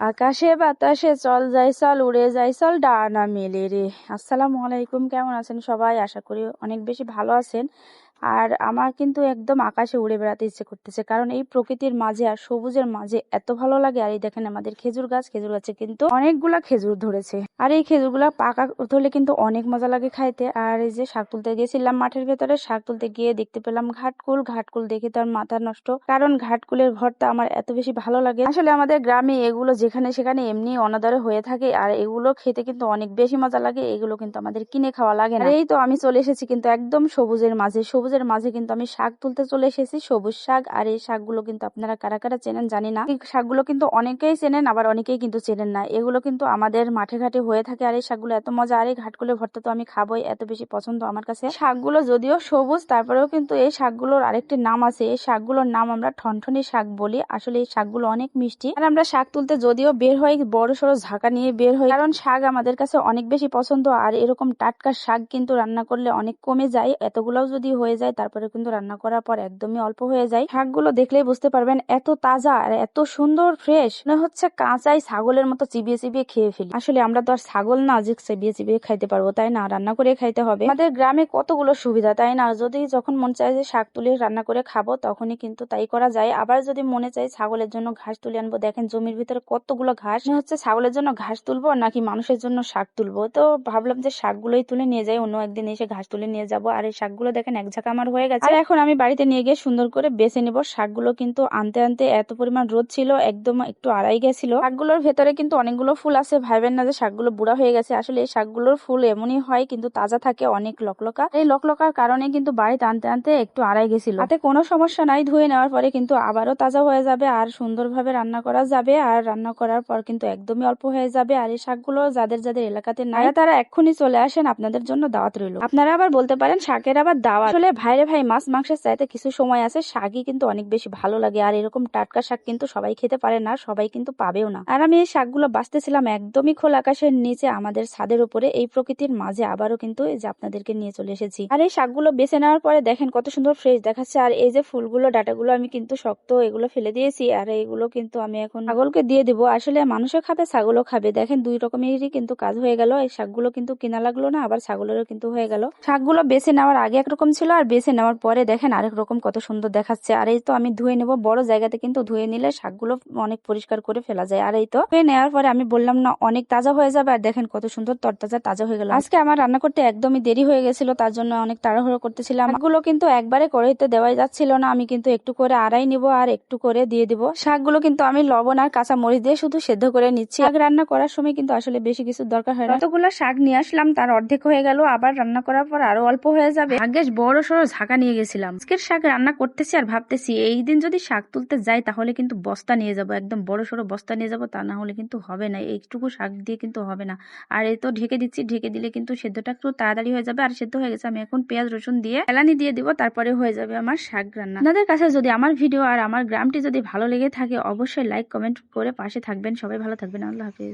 আকাশে বাতাসে চল যাই চল, উড়ে যাই চল, ডানা মেলে রে। আসসালামু আলাইকুম, কেমন আছেন সবাই? আশা করি অনেক বেশি ভালো আছেন। আর আমার কিন্তু একদম আকাশে উড়ে বেড়াতে ইচ্ছে করতেছে, কারণ এই প্রকৃতির মাঝে আর সবুজের মাঝে এত ভালো লাগে। আর এই দেখেন আমাদের খেজুর গাছে কিন্তু অনেকগুলা খেজুর ধরেছে, আর এই খেজুরগুলা পাকা ধরলে কিন্তু অনেক মজা লাগে খাইতে। আর এই যে শাক তুলতে গেছিলাম মাঠের ভেতরে, শাক তুলতে গিয়ে দেখতে পেলাম ঘাটকুল দেখে তার মাথা নষ্ট, কারণ ঘাটকুলের ভর্তা আমার এত বেশি ভালো লাগে। আসলে আমাদের গ্রামে এগুলো যেখানে সেখানে এমনি অনাদরে হয়ে থাকে, আর এগুলো খেতে কিন্তু অনেক বেশি মজা লাগে। এগুলো কিন্তু আমাদের কিনে খাওয়া লাগে না। এই তো আমি চলে এসেছি কিন্তু একদম সবুজের মাঝে কিন্তু আমি শাক তুলতে চলে এসেছি, সবুজ শাক। আর এই শাকগুলো কিন্তু আপনারা কারা কারা চেনেন জানি না। এই শাকগুলো কিন্তু অনেকেই চেনেন, আবার অনেকেই কিন্তু চেনেন না। এগুলো কিন্তু আমাদের মাঠে ঘাটে হয়ে থাকে। আর এই শাকগুলো এত মজা, আর এই ঘাটকুলের ভর্তা তো আমি খাবোই, এত বেশি পছন্দ আমার কাছে। শাকগুলো যদিও সবুজ, তারপরেও কিন্তু এই শাকগুলোর আরেকটি নাম আছে। এই শাকগুলোর নাম আমরা ঠনঠনি শাক বলি। আসলে এই শাকগুলো অনেক মিষ্টি। আর আমরা শাক তুলতে যদিও বের হই, বড় সড়ো ঝাঁকা নিয়ে বের হই, কারণ শাক আমাদের কাছে অনেক বেশি পছন্দ। আর এরকম টাটকা শাক কিন্তু রান্না করলে অনেক কমে যায়, এতগুলোও যদি হয়ে যায় তারপরে কিন্তু রান্না করার পর একদমই অল্প হয়ে যায়। শাকগুলো দেখলেই বুঝতে পারবেন এত তাজা আর এত সুন্দর ফ্রেশ, মনে হচ্ছে কাঁচাই ছাগলের মতো চিবিয়ে চিবিয়ে খেয়ে ফেলি। আসলে আমরা তো আর ছাগল না যে চিবিয়ে চিবিয়ে খাইতে পারবো, তাই না? রান্না করে খাইতে হবে। আমাদের গ্রামে কতগুলো সুবিধা, তাই না? যদি যখন মন চায় যে শাক তুলে রান্না করে খাবো, তখনই কিন্তু তাই করা যায়। আবার যদি মনে চায় ছাগলের জন্য ঘাস তুলে আনবো, দেখেন জমির ভিতরে কতগুলো ঘাস, হচ্ছে ছাগলের জন্য ঘাস তুলবো নাকি মানুষের জন্য শাক তুলবো। তো ভাবলাম যে শাকগুলোই তুলে নিয়ে যাই, অন্য একদিন এসে ঘাস তুলে নিয়ে যাবো। আর এই শাকগুলো দেখেন এক ঝাঁক আমার হয়ে গেছে। আর এখন আমি বাড়িতে নিয়ে গিয়ে সুন্দর করে বেছে নিব। শাকগুলো কিন্তু আনতে আনতে এত পরিমাণ রোদ ছিল, একদম একটু আড়াই গেছিল। শাকগুলোর ভেতরে কিন্তু অনেকগুলো ফুল আছে, ভাইবেন না যে শাকগুলো বুড়া হয়ে গেছে। আসলে এই শাকগুলোর ফুল এমনই হয়, কিন্তু তাজা থাকে, অনেক লকলকা। এই লকলকার কারণে কিন্তু বাড়িতে আনতে আনতে একটু আড়াই গেছিল। তাতে কোনো সমস্যা নাই, ধুয়ে নেওয়ার পরে কিন্তু আবারও তাজা হয়ে যাবে আর সুন্দরভাবে রান্না করা যাবে। আর রান্না করার পর কিন্তু একদমই অল্প হয়ে যাবে। আর এই শাকগুলো যাদের যাদের এলাকাতে নাই, তারা এক্ষুনি চলে আসেন, আপনাদের জন্য দাওয়াত রইল। আপনারা আবার বলতে পারেন শাকের আবার দাওয়াত। আসলে ভাইরে ভাই, মাছ মাংসের চাইতে কিছু সময় আছে শাকই কিন্তু অনেক বেশি ভালো লাগে। আর এরকম টাটকা শাক কিন্তু সবাই খেতে পারে না, সবাই কিন্তু পাবেও না। আর আমি এই শাকগুলো বাঁচতেছিলাম একদমই খোলা আকাশের নিচে আমাদের ছাদের উপরে, এই প্রকৃতির মাঝে আবারও কিন্তু এই যে আপনাদেরকে নিয়ে চলে এসেছি। আর এই শাকগুলো বেছে নেওয়ার পরে দেখেন কত সুন্দর ফ্রেশ দেখাচ্ছে। আর এই যে ফুলগুলো, ডাটাগুলো আমি কিন্তু শক্ত, এগুলো ফেলে দিয়েছি। আর এইগুলো কিন্তু আমি এখন ছাগলকে দিয়ে দিব। আসলে মানুষও খাবে, ছাগলও খাবে। দেখেন দুই রকমেরই কিন্তু কাজ হয়ে গেল। এই শাকগুলো কিন্তু কিনা লাগলো না, আবার ছাগলেরও কিন্তু হয়ে গেল। শাকগুলো বেছে নেওয়ার আগে একরকম ছিল, আর বেছে নেওয়ার পরে দেখেন আরেক রকম কত সুন্দর দেখাচ্ছে। আর এই তো আমি ধুয়ে নেব, বড় জায়গাতে কিন্তু ধুয়ে নিলে শাকগুলো অনেক পরিষ্কার করে ফেলা যায়। আর এই তো ধুয়ে নেওয়ার পরে আমি বললাম না অনেক তাজা হয়ে যাবে। আর দেখেন কত সুন্দর তরতাজা তাজা হয়ে গেল। আজকে আমার রান্না করতে একদমই দেরি হয়ে গেছিল, তার জন্য অনেক তাড়াহুড়ো করতেছিলাম। শাকগুলো কিন্তু একবারে কড়াইতে দেওয়াই যাচ্ছিল না, আমি কিন্তু একটু করে আড়াই নিব আর একটু করে দিয়ে দিব। শাকগুলো কিন্তু আমি লবণ আর কাঁচা মরিচ দিয়ে শুধু সেদ্ধ করে নিচ্ছি। শাক রান্না করার সময় কিন্তু আসলে বেশি কিছু দরকার হয় না। যতগুলো শাক নিয়ে আসলাম তার অর্ধেক হয়ে গেল, আবার রান্না করার পর আরো অল্প হয়ে যাবে। ভাগ্যেস বড় সড়ো ঝাঁকা নিয়ে গেছিলাম। আজকের শাক রান্না করতেছি আর ভাবতেছি এই দিন যদি শাক তুলতে যাই তাহলে কিন্তু বস্তা নিয়ে যাব, একদম বড় সড়ো বস্তা নিয়ে যাব, তা না হলে কিন্তু হবে না, এইটুকু শাক দিয়ে কিন্তু হবে না। আর এই তো ঢেকে দিচ্ছি, ঢেকে দিলে কিন্তু সেদ্ধটা একটু তাড়াতাড়ি হয়ে যাবে। আর সেদ্ধ হয়ে গেছে, আমি এখন পেঁয়াজ রসুন দিয়ে এলানি দিয়ে দিব, তারপরে হয়ে যাবে আমার শাক রান্না। আপনাদের কাছে যদি আমার ভিডিও আর আমার গ্রামটি যদি ভালো লেগে থাকে, অবশ্যই লাইক কমেন্ট করে পাশে থাকবেন। সবাই ভালো থাকবেন, আল্লাহ হাফেজ।